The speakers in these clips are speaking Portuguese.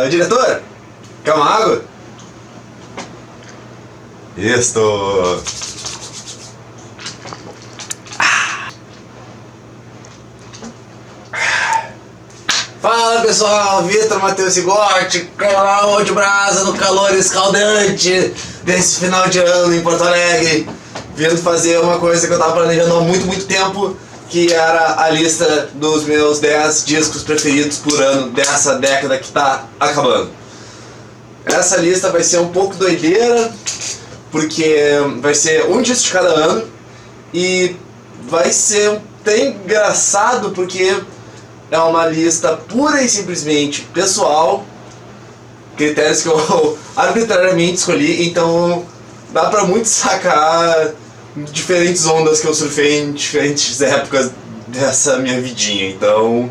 Diretor, quer uma água? Isto. Fala pessoal, Vitor Matheus Sigotti, canal de brasa no calor escaldante desse final de ano em Porto Alegre, vindo fazer uma coisa que eu tava planejando há muito tempo, que era a lista dos meus 10 discos preferidos por ano dessa década que tá acabando. Essa lista vai ser um pouco doideira, porque vai ser um disco de cada ano e vai ser até engraçado porque é uma lista pura e simplesmente pessoal, critérios que eu arbitrariamente escolhi, então dá pra muito sacar diferentes ondas que eu surfei em diferentes épocas dessa minha vidinha. Então,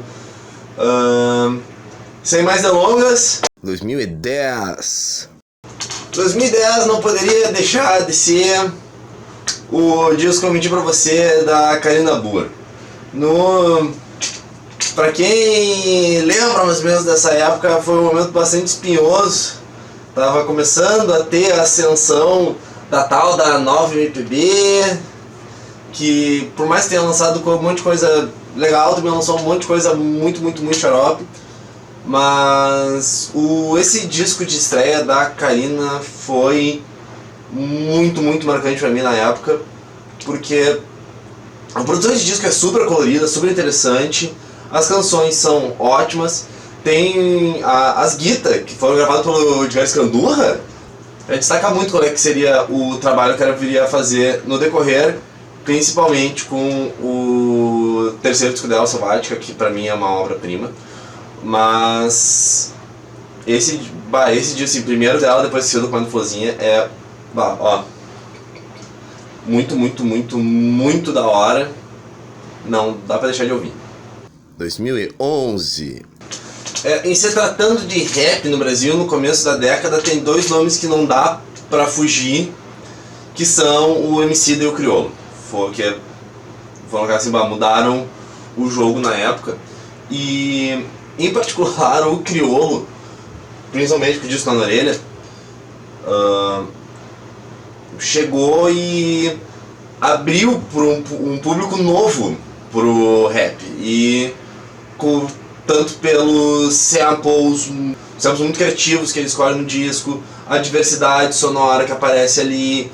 sem mais delongas, 2010 não poderia deixar de ser o disco que eu menti pra você da Karina Burr. Pra quem lembra mais ou menos dessa época, foi um momento bastante espinhoso. Tava começando a ter a ascensão da tal da nova MPB, que por mais que tenha lançado um monte de coisa legal, também lançou um monte de coisa muito xarope. Mas esse disco de estreia da Karina foi muito marcante pra mim na época, porque a produção de disco é super colorida, super interessante, as canções são ótimas, tem as guitas que foram gravadas pelo Edgar Scandurra. Destaca muito qual é que seria o trabalho que ela viria a fazer no decorrer, principalmente com o terceiro disco dela, Selvática, que pra mim é uma obra-prima. Mas esse disco, assim, primeiro dela, depois seguido com a Florzinha, é muito da hora. Não dá pra deixar de ouvir. 2011. Em se tratando de rap no Brasil, no começo da década, tem dois nomes que não dá pra fugir, que são o Emicida e o Criolo. Mudaram o jogo na época. E, em particular, o Criolo, principalmente com o disco na orelha, chegou e abriu para um público novo pro rap. E tanto pelos samples muito criativos que ele escolhe no disco, a diversidade sonora que aparece ali,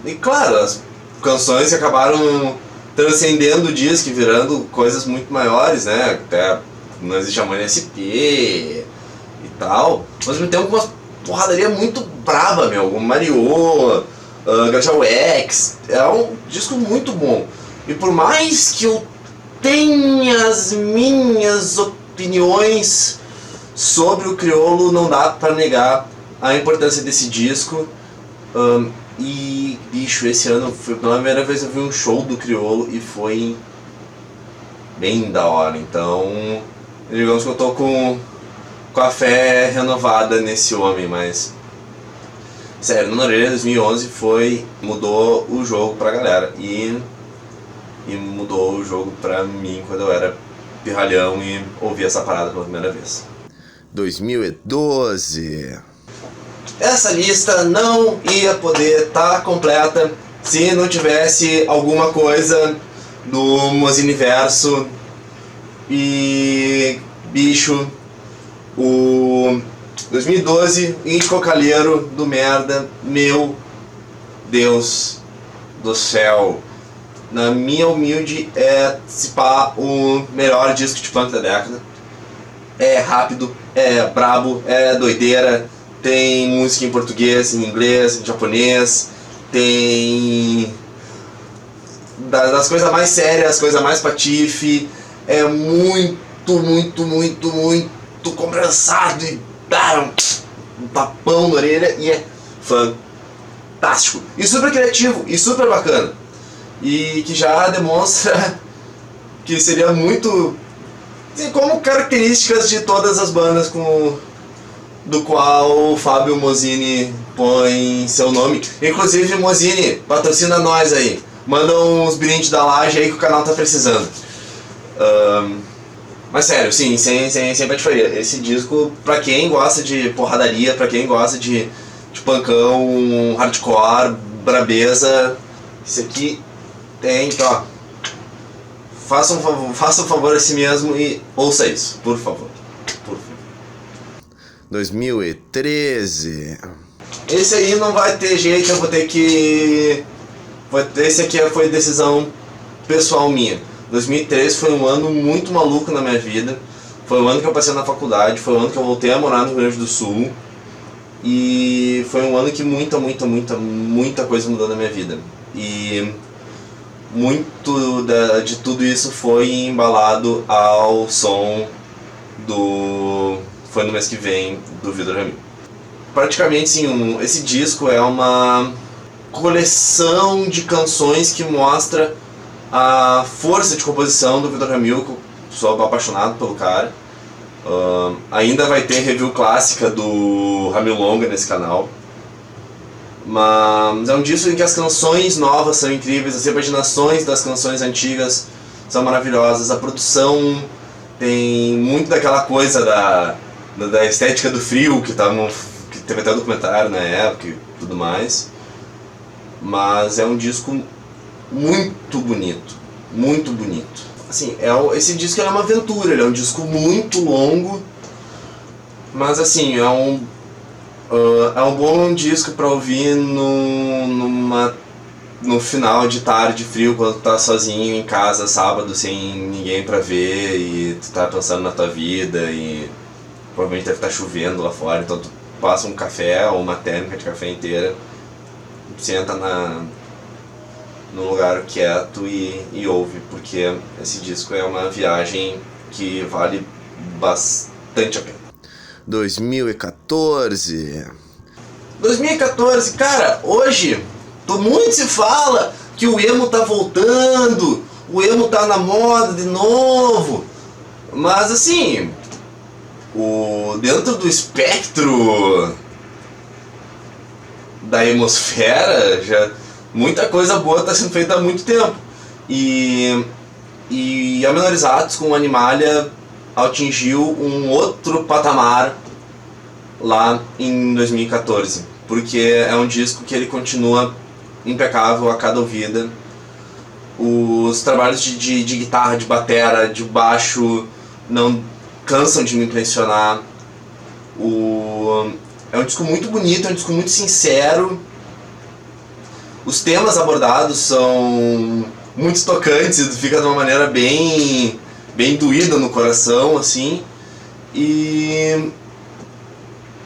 e claro, as canções que acabaram transcendendo o disco e virando coisas muito maiores, né? Até não existe a mãe SP e tal, mas ao mesmo tempo uma porradaria muito braba, como Mario, Garcia X. É um disco muito bom. E por mais que eu tenha as minhas opiniões sobre o Criolo, não dá pra negar a importância desse disco. E, bicho, esse ano foi pela primeira vez que eu vi um show do Criolo e foi bem da hora. Então, digamos que eu tô com a fé renovada nesse homem, mas sério, no Orelha 2011 mudou o jogo pra galera e mudou o jogo pra mim quando eu era pirralhão e ouvi essa parada pela primeira vez. 2012. Essa lista não ia poder estar completa se não tivesse alguma coisa do Moziniverso. E, bicho, o 2012, Índico Calheiro do merda, meu Deus do céu. Na minha humilde, se pá, o melhor disco de punk da década. É rápido, é brabo, é doideira, tem música em português, em inglês, em japonês, tem das coisas mais sérias, as coisas mais patife, é muito conversado e dá um tapão na orelha e é fantástico. E super criativo, e super bacana. E que já demonstra que seria muito, assim, como características de todas as bandas do qual o Fábio Mozini põe seu nome. Inclusive, Mozini, patrocina nós aí. Manda uns brindes da laje aí que o canal tá precisando. Mas sério, sim, sem patifaria. Esse disco, pra quem gosta de porradaria, pra quem gosta de pancão, hardcore, brabeza, esse aqui tem, ó. Faça um favor a si mesmo e ouça isso, por favor. 2013. Esse aí não vai ter jeito, eu vou ter que... Esse aqui foi decisão pessoal minha. 2013 foi um ano muito maluco na minha vida. Foi o ano que eu passei na faculdade, foi o ano que eu voltei a morar no Rio Grande do Sul. E foi um ano que muita coisa mudou na minha vida. E muito de tudo isso foi embalado ao som do Foi no Mês que Vem, do Vitor Ramil. Praticamente sim, esse disco é uma coleção de canções que mostra a força de composição do Vitor Ramil, que eu sou apaixonado pelo cara. Ainda vai ter review clássica do Ramil Longa nesse canal. Mas é um disco em que as canções novas são incríveis, as repaginações das canções antigas são maravilhosas, a produção tem muito daquela coisa da estética do frio, que teve até documentário na época e tudo mais. Mas é um disco muito bonito, muito bonito. Assim, esse disco é uma aventura, ele é um disco muito longo, mas assim, é um bom disco pra ouvir no final de tarde frio, quando tu tá sozinho em casa, sábado, sem ninguém pra ver, e tu tá pensando na tua vida, e provavelmente deve estar chovendo lá fora, então tu passa um café ou uma térmica de café inteira, senta num lugar quieto e ouve, porque esse disco é uma viagem que vale bastante a pena. 2014, cara, hoje muito se fala que o emo tá voltando, o emo tá na moda de novo, mas assim, dentro do espectro da emosfera, já muita coisa boa está sendo feita há muito tempo. E a Menorizados com Animalia atingiu um outro patamar lá em 2014, porque é um disco que ele continua impecável a cada ouvida. Os trabalhos de guitarra, de batera, de baixo não cansam de me impressionar. É um disco muito bonito, é um disco muito sincero. Os temas abordados são muito tocantes, fica de uma maneira bem doída no coração, assim. E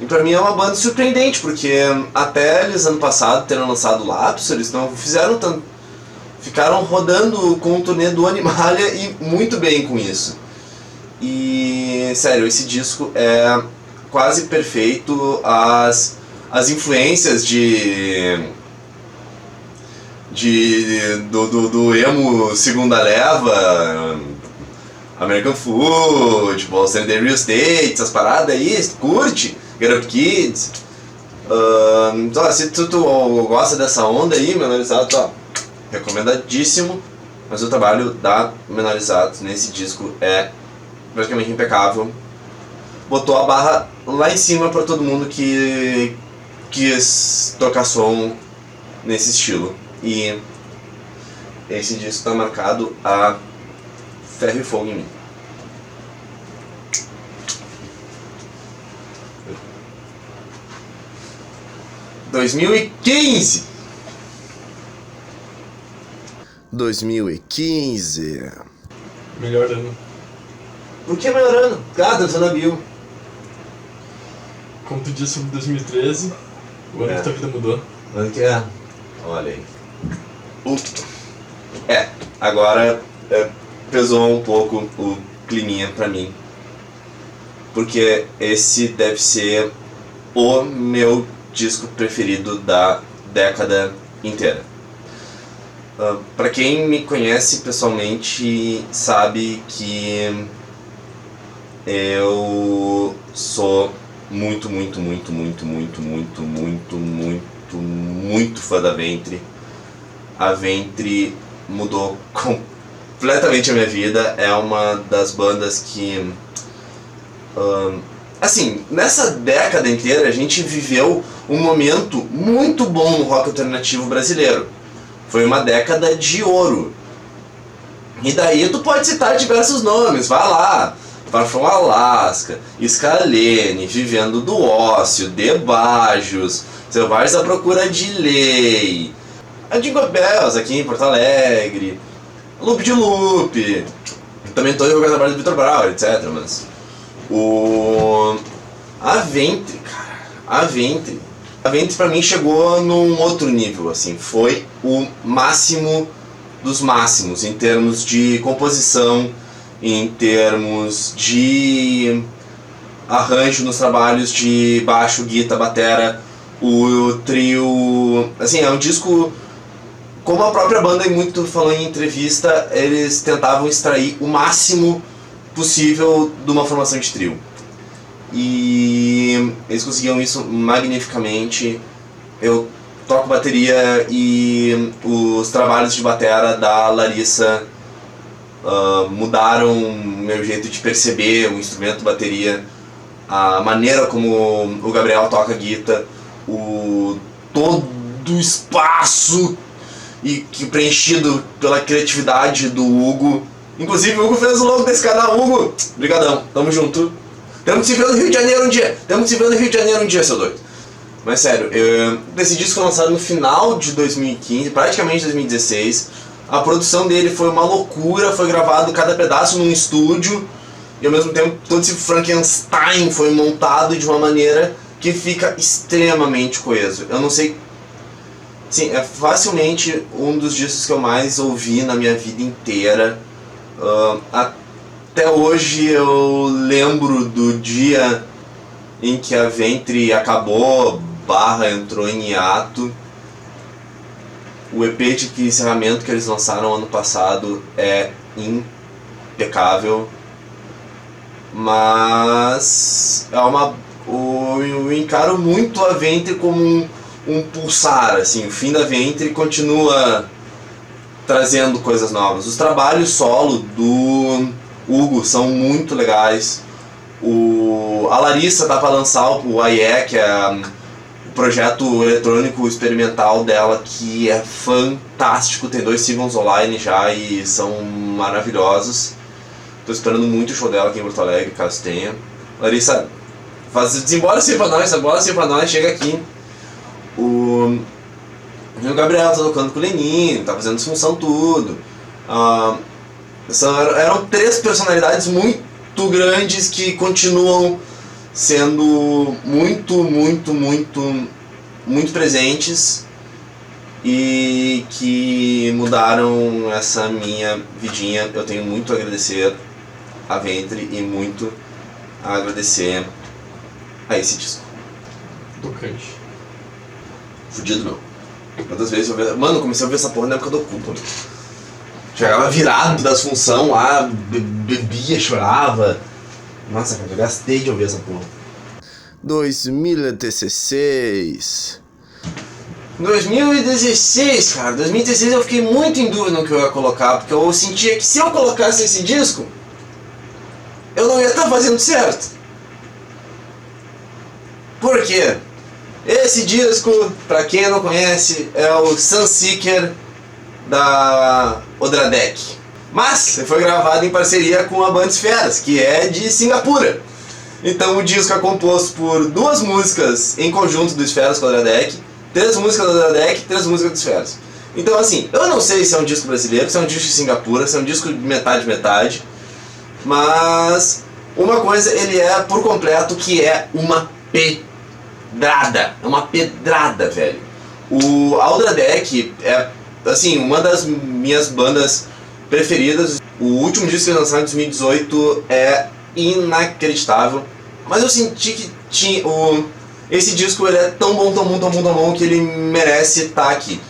pra mim é uma banda surpreendente, porque até eles ano passado terem lançado Lapso, eles não fizeram tanto. Ficaram rodando com o turnê do Animalia e muito bem com isso. E sério, esse disco é quase perfeito. As influências do emo segunda leva, American Football, Sunday Real Estate, essas paradas aí, curte, Get Up Kids. Então, se tu gosta dessa onda aí, Menorizados, ó, recomendadíssimo. Mas o trabalho da Menorizados nesse disco é praticamente impecável. Botou a barra lá em cima pra todo mundo que quis tocar som nesse estilo. E esse disco tá marcado a ferro e fogo em mim. « 2015. Melhor ano. Por que melhorando? Ah, dançando a Bill. Como tu disse sobre 2013, o ano que tua vida mudou. O ano que é? Olha aí. Agora pesou um pouco o climinha pra mim. Porque esse deve ser o meu disco preferido da década inteira. Pra quem me conhece pessoalmente sabe que eu sou muito fã da Ventre. A Ventre mudou completamente a minha vida. É uma das bandas que... assim, nessa década inteira a gente viveu um momento muito bom no rock alternativo brasileiro. Foi uma década de ouro. E daí tu pode citar diversos nomes, vai lá. Far From Alaska, Scalene, Vivendo do Ócio, Debajos, Selvagens à Procura de Lei, a Jingle Bells aqui em Porto Alegre, Loop de Loop, também tô jogando a trabalho do Vitor Brauer, etc. Mas a Ventre, cara, a Ventre pra mim chegou num outro nível, assim, foi o máximo dos máximos em termos de composição, em termos de arranjo nos trabalhos de baixo, guitarra, batera, o trio... Assim, é um disco... Como a própria banda muito falou em entrevista, eles tentavam extrair o máximo possível de uma formação de trio. E eles conseguiam isso magnificamente. Eu toco bateria e os trabalhos de batera da Larissa mudaram meu jeito de perceber o instrumento bateria, a maneira como o Gabriel toca guitarra, todo o espaço e que preenchido pela criatividade do Hugo. Inclusive o Hugo fez o logo desse canal. Hugo, brigadão, tamo junto. Temos que se ver no Rio de Janeiro um dia, seu doido. Mas sério, esse disco foi lançado no final de 2015, praticamente 2016. A produção dele foi uma loucura, foi gravado cada pedaço num estúdio e ao mesmo tempo todo esse Frankenstein foi montado de uma maneira que fica extremamente coeso. Eu não sei... Sim, é facilmente um dos discos que eu mais ouvi na minha vida inteira. Até hoje eu lembro do dia em que a Ventre acabou, entrou em hiato. O EP de encerramento que eles lançaram ano passado é impecável, mas eu encaro muito a Ventre como um pulsar, assim, o fim da Ventre continua trazendo coisas novas. Os trabalhos solo do Hugo são muito legais. A Larissa tá para lançar o AIE, que é o projeto eletrônico experimental dela, que é fantástico. Tem 2 singles online já e são maravilhosos. Tô esperando muito o show dela aqui em Porto Alegre, caso tenha. Larissa, desembola assim pra nós, chega aqui. O Gabriel tá tocando com o Lenin, tá fazendo disfunção tudo. Eram 3 personalidades muito grandes que continuam sendo muito presentes e que mudaram essa minha vidinha. Eu tenho muito a agradecer a Ventre e muito a agradecer a esse disco. Tocante. Fudido, meu. Quantas vezes eu vi... Mano, comecei a ouvir essa porra na época do culto, meu. Chegava virado das funções lá, bebia, chorava. Nossa, cara, eu gastei de ouvir essa porra. 2016, cara. 2016 eu fiquei muito em dúvida no que eu ia colocar, porque eu sentia que se eu colocasse esse disco, eu não ia estar fazendo certo. Por quê? Esse disco, pra quem não conhece, é o Sunseeker da Odradek. Mas ele foi gravado em parceria com a Banda Esferas, que é de Singapura. Então o disco é composto por 2 músicas em conjunto do Esferas com a Odradek, 3 músicas da Odradek e 3 músicas do Esferas. Então assim, eu não sei se é um disco brasileiro, se é um disco de Singapura, se é um disco de metade, mas uma coisa ele é por completo, que é uma pedrada, velho. A Odradek é, assim, uma das minhas bandas preferidas. O último disco que eles lançaram em 2018 é inacreditável, mas eu senti que esse disco ele é tão bom que ele merece estar aqui.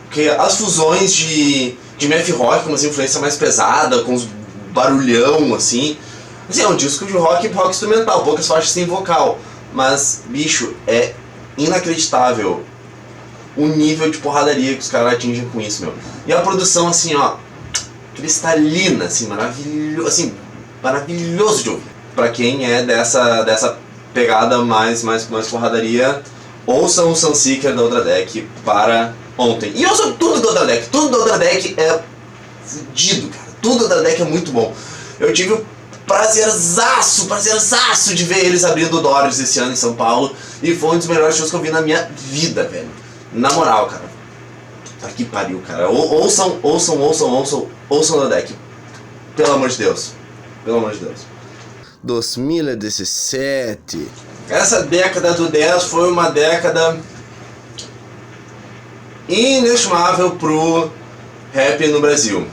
Porque as fusões de math rock com umas influências mais pesadas, com uns barulhão assim, é um disco de rock instrumental, poucas faixas sem vocal, mas bicho, é inacreditável o nível de porradaria que os caras atingem com isso, meu. E a produção assim, ó, cristalina, assim, maravilhoso de ouvir. Pra quem é dessa pegada mais porradaria, ouçam o Sunseeker da Outra Deck para ontem. E ouçam tudo da Outra Deck. Tudo da Outra Deck é fudido, cara. Tudo da Outra Deck é muito bom. Eu tive o prazerzaço de ver eles abrindo o Dodgers esse ano em São Paulo. E foi um dos melhores shows que eu vi na minha vida, velho. Na moral, cara. Tá que pariu, cara. Ouçam da Deck. Pelo amor de Deus. 2017. Essa década do 10 foi uma década inestimável pro rap no Brasil.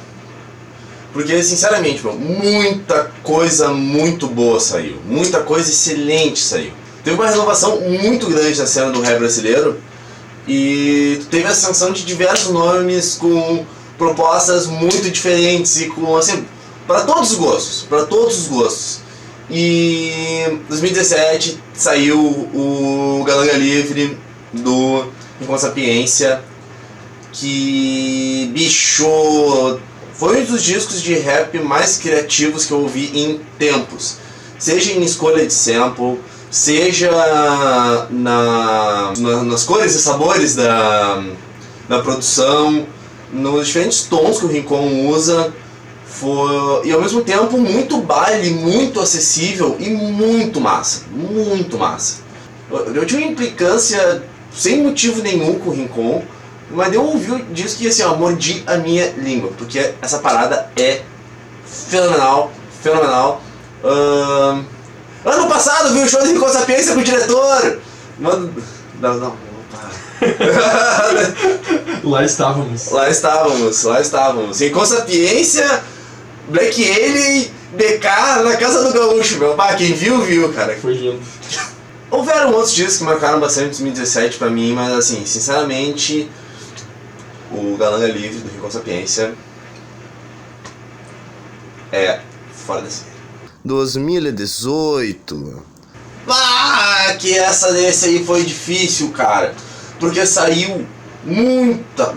Porque, sinceramente, muita coisa muito boa saiu. Muita coisa excelente saiu. Teve uma renovação muito grande na cena do rap brasileiro. E teve a ascensão de diversos nomes com propostas muito diferentes e com, assim, para todos os gostos. E em 2017 saiu o Galanga Livre do Rincon Sapiência, que, bicho, foi um dos discos de rap mais criativos que eu ouvi em tempos. Seja em escolha de sample, seja nas cores e sabores da produção, nos diferentes tons que o Rincon usa. E ao mesmo tempo muito baile, muito acessível e muito massa. Eu tive uma implicância sem motivo nenhum com o Rincon, mas eu ouvi o disco e assim, ó, mordi a minha língua, porque essa parada é fenomenal. Ano passado vi o show de Rincon Sapiência com o diretor. Não. Lá estávamos. Rincon Sapiência, Black Alien, BK na Casa do Gaúcho, meu. Pá, quem viu, cara. Foi junto. Houveram outros discos que marcaram bastante 2017 pra mim, mas assim, sinceramente, o Galanga Livre do Rincon Sapiência é fora da série. 2018. Que esse aí foi difícil, cara. Porque saiu muita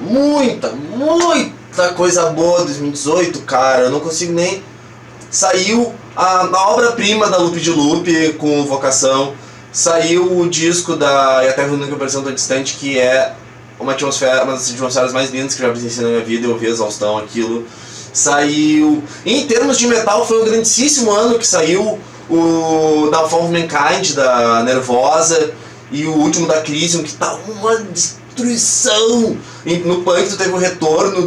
coisa boa em 2018, cara. Eu não consigo nem... Saiu a obra-prima da Lupe de Lupe com Vocação. Saiu o disco da E a Terra Nunca Pareceu Tão Distante, que é uma das atmosferas mais lindas que eu já presenciei na minha vida. Eu ouvi a exaustão aquilo. Saiu... Em termos de metal, foi um grandíssimo ano que saiu o Downfall of Mankind, da Nervosa, e o último da Crisium, que tá uma destruição. E no punk tu teve o retorno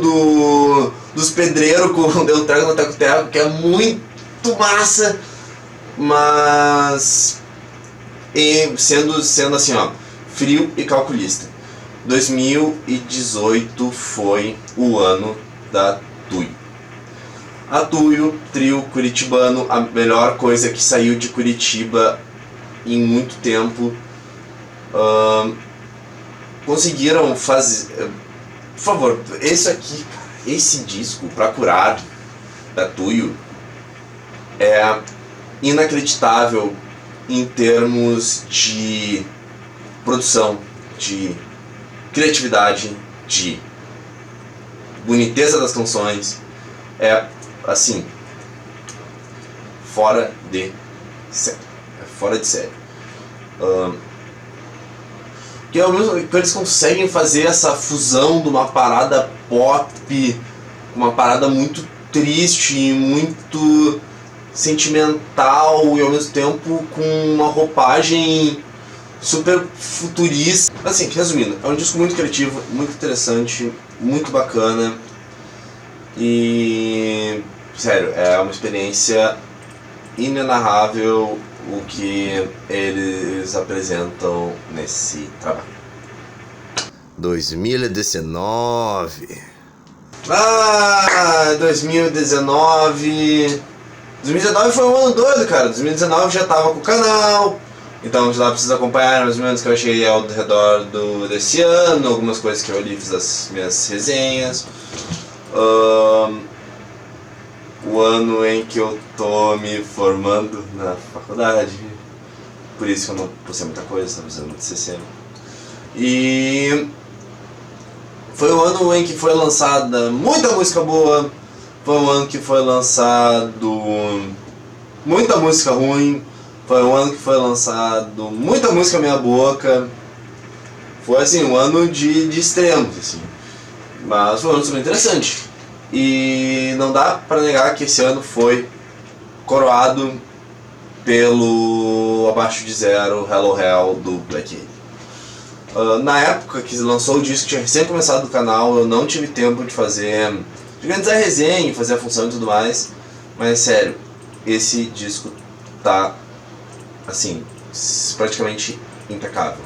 dos pedreiros com o Deu Trago no Teco Teco, que é muito massa. Mas... sendo assim, ó, frio e calculista. 2018 foi o ano da Tuyo. A Tuyo, trio curitibano, a melhor coisa que saiu de Curitiba em muito tempo. Conseguiram fazer... Por favor, esse disco, Pra Curar, da Tuyo, é inacreditável em termos de produção, de criatividade, de boniteza das canções. É, assim, fora de série. Que é o mesmo que eles conseguem fazer essa fusão de uma parada pop, uma parada muito triste, muito sentimental e ao mesmo tempo com uma roupagem super futurista. Assim, resumindo, é um disco muito criativo, muito interessante, muito bacana e, sério, é uma experiência inenarrável o que eles apresentam nesse trabalho. 2019. 2019 foi um ano doido, cara. 2019 já tava com o canal, então já dá pra vocês acompanharem mais ou menos o que eu achei ao redor desse ano, algumas coisas que eu ali fiz as minhas resenhas. O ano em que eu tô me formando na faculdade, por isso que eu não postei muita coisa, estava fazendo muito CC. E foi o ano em que foi lançada muita música boa, Foi um ano que foi lançado muita música ruim. Foi um ano que foi lançado muita música meia boca. Foi assim, um ano de extremos, assim. Mas foi um ano super interessante. E não dá pra negar que esse ano foi coroado pelo Abaixo de Zero, Hello Hell, do Black Alien. Na época que lançou o disco, tinha recém começado o canal, eu não tive tempo de fazer, de organizar a resenha, fazer a função e tudo mais. Mas sério, esse disco tá, assim, praticamente impecável.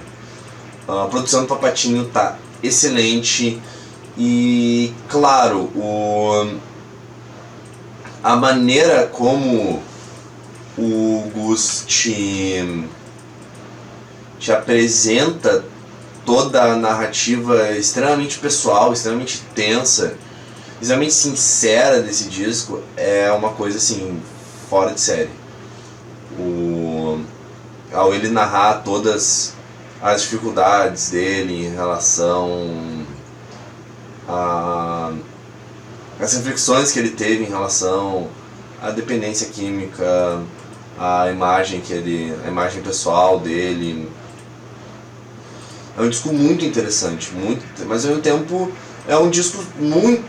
A produção do Papatinho tá excelente e, claro, a maneira como o Gus te apresenta toda a narrativa extremamente pessoal, extremamente tensa, extremamente sincera desse disco é uma coisa assim, fora de série. Ao ele narrar todas as dificuldades dele em relação as reflexões que ele teve em relação à dependência química, a imagem pessoal dele. É um disco muito interessante, mas ao mesmo tempo é um disco muito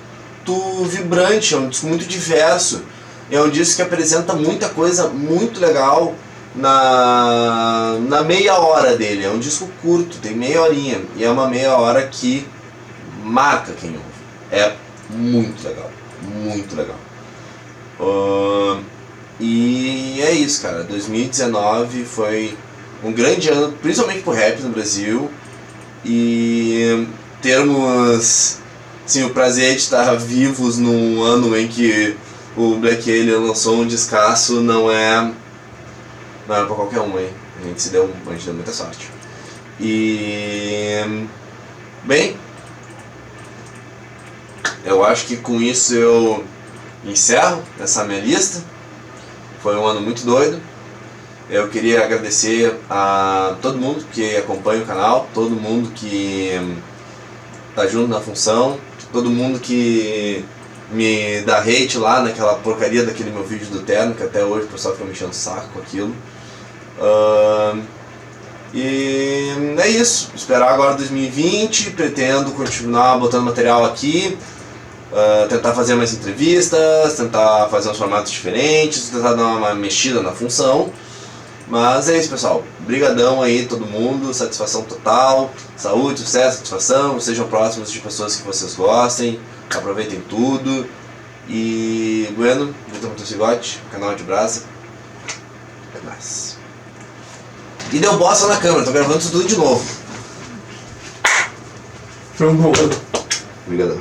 vibrante, é um disco muito diverso. É um disco que apresenta muita coisa muito legal na meia hora dele. É um disco curto, tem meia horinha, e é uma meia hora que marca quem ouve. É muito legal, muito legal. E é isso, cara. 2019 foi um grande ano, principalmente pro rap no Brasil. E termos assim, o prazer de estar vivos num ano em que o Black Alien lançou um descasso não é pra qualquer um, hein? A gente deu muita sorte. E bem, eu acho que com isso eu encerro essa minha lista. Foi um ano muito doido. Eu queria agradecer a todo mundo que acompanha o canal, todo mundo que tá junto na função, todo mundo que me dá hate lá naquela porcaria daquele meu vídeo do terno, que até hoje o pessoal fica me enchendo o saco com aquilo. E é isso, esperar agora 2020, pretendo continuar botando material aqui, tentar fazer mais entrevistas, tentar fazer uns formatos diferentes, tentar dar uma mexida na função. Mas é isso, pessoal. Brigadão aí todo mundo, satisfação total, saúde, sucesso, satisfação, sejam próximos de pessoas que vocês gostem, aproveitem tudo. E bueno, Vitor Motocigote, canal de Brasa. É mais. E deu bosta na câmera, tô gravando isso tudo de novo. Foi um bom ano. Obrigadão.